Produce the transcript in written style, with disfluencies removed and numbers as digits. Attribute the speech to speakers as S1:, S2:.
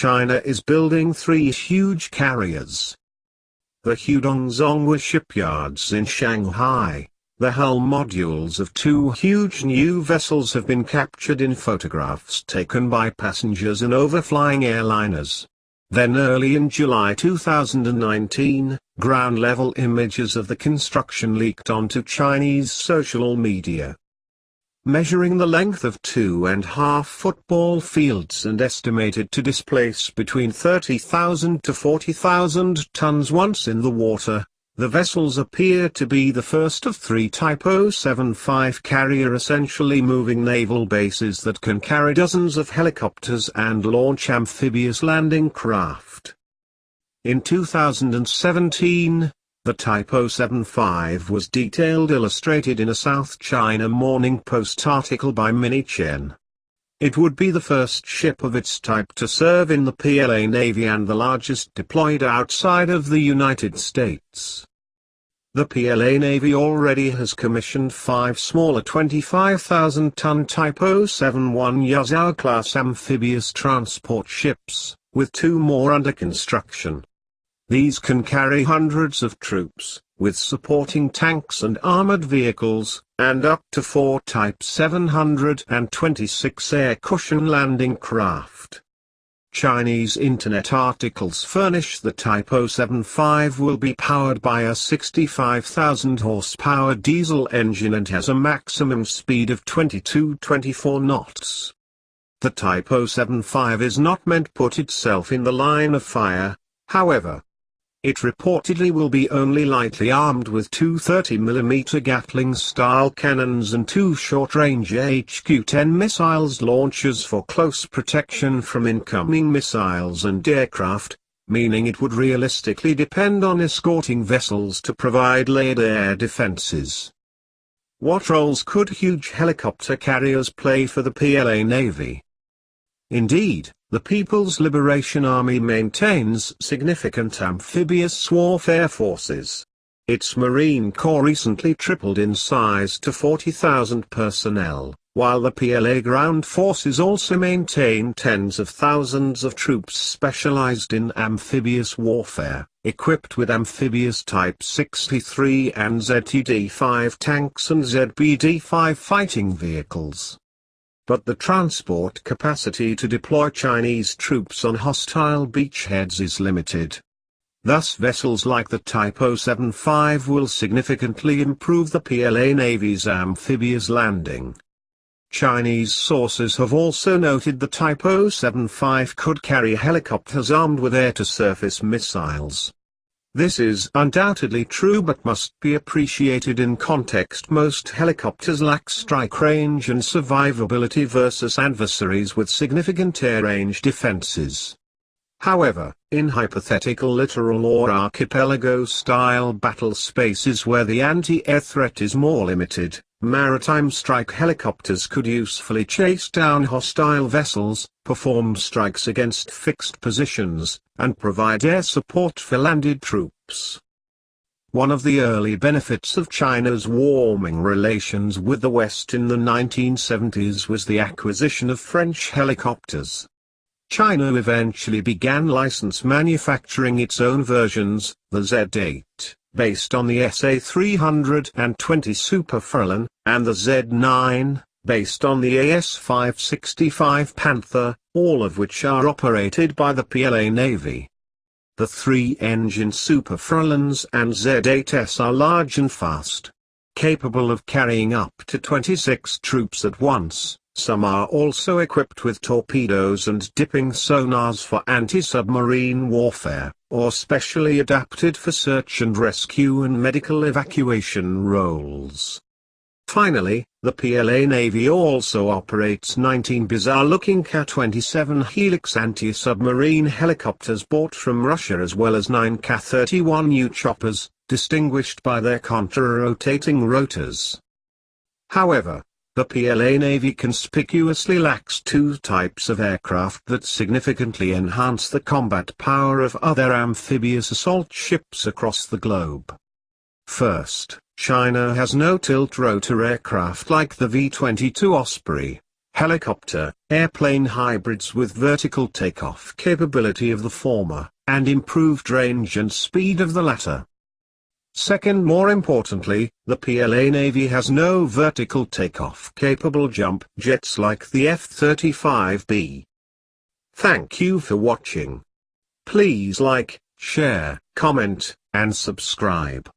S1: China is building 3 huge carriers. The Hudong-Zhonghua shipyards in Shanghai. The hull modules of 2 huge new vessels have been captured in photographs taken by passengers in overflying airliners. Then early in July 2019, ground-level images of the construction leaked onto Chinese social media. Measuring the length of 2.5 football fields and estimated to displace between 30,000 to 40,000 tons once in the water, the vessels appear to be the first of 3 Type 075 carrier essentially moving naval bases that can carry dozens of helicopters and launch amphibious landing craft. In 2017, the Type 075 was detailed illustrated in a South China Morning Post article by Minnie Chen. It would be the first ship of its type to serve in the PLA Navy and the largest deployed outside of the United States. The PLA Navy already has commissioned 5 smaller 25,000-ton Type 071 Yuzhao-class amphibious transport ships, with 2 more under construction. These can carry hundreds of troops, with supporting tanks and armored vehicles, and up to 4 Type 726 air cushion landing craft. Chinese internet articles furnish the Type 075 will be powered by a 65,000 horsepower diesel engine and has a maximum speed of 22-24 knots. The Type 075 is not meant to put itself in the line of fire, however. It reportedly will be only lightly armed with 2 30mm Gatling-style cannons and 2 short-range HQ-10 missiles launchers for close protection from incoming missiles and aircraft, meaning it would realistically depend on escorting vessels to provide layered air defenses. What roles could huge helicopter carriers play for the PLA Navy? Indeed, the People's Liberation Army maintains significant amphibious warfare forces. Its Marine Corps recently tripled in size to 40,000 personnel, while the PLA ground forces also maintain tens of thousands of troops specialized in amphibious warfare, equipped with amphibious Type 63 and ZTD-5 tanks and ZBD-5 fighting vehicles. But the transport capacity to deploy Chinese troops on hostile beachheads is limited. Thus vessels like the Type 075 will significantly improve the PLA Navy's amphibious landing. Chinese sources have also noted the Type 075 could carry helicopters armed with air-to-surface missiles. This is undoubtedly true but must be appreciated in context. Most helicopters lack strike range and survivability versus adversaries with significant air-range defenses. However, in hypothetical littoral or archipelago-style battle spaces where the anti-air threat is more limited, maritime strike helicopters could usefully chase down hostile vessels, perform strikes against fixed positions, and provide air support for landed troops. One of the early benefits of China's warming relations with the West in the 1970s was the acquisition of French helicopters. China eventually began license manufacturing its own versions, the Z-8, based on the SA-320 Super Frelon, and the Z-9, based on the AS-565 Panther, all of which are operated by the PLA Navy. The 3-engine Super Frelons and Z-8s are large and fast, capable of carrying up to 26 troops at once. Some are also equipped with torpedoes and dipping sonars for anti-submarine warfare, or specially adapted for search and rescue and medical evacuation roles. Finally, the PLA Navy also operates 19 bizarre-looking Ka-27 Helix anti-submarine helicopters bought from Russia as well as 9 Ka-31U choppers, distinguished by their contra-rotating rotors. However, the PLA Navy conspicuously lacks 2 types of aircraft that significantly enhance the combat power of other amphibious assault ships across the globe. First, China has no tilt-rotor aircraft like the V-22 Osprey. helicopter, airplane hybrids with vertical takeoff capability of the former, and improved range and speed of the latter. Second, more importantly, the PLA Navy has no vertical takeoff capable jump jets like the F-35B. Thank you for watching. Please like, share, comment, and subscribe.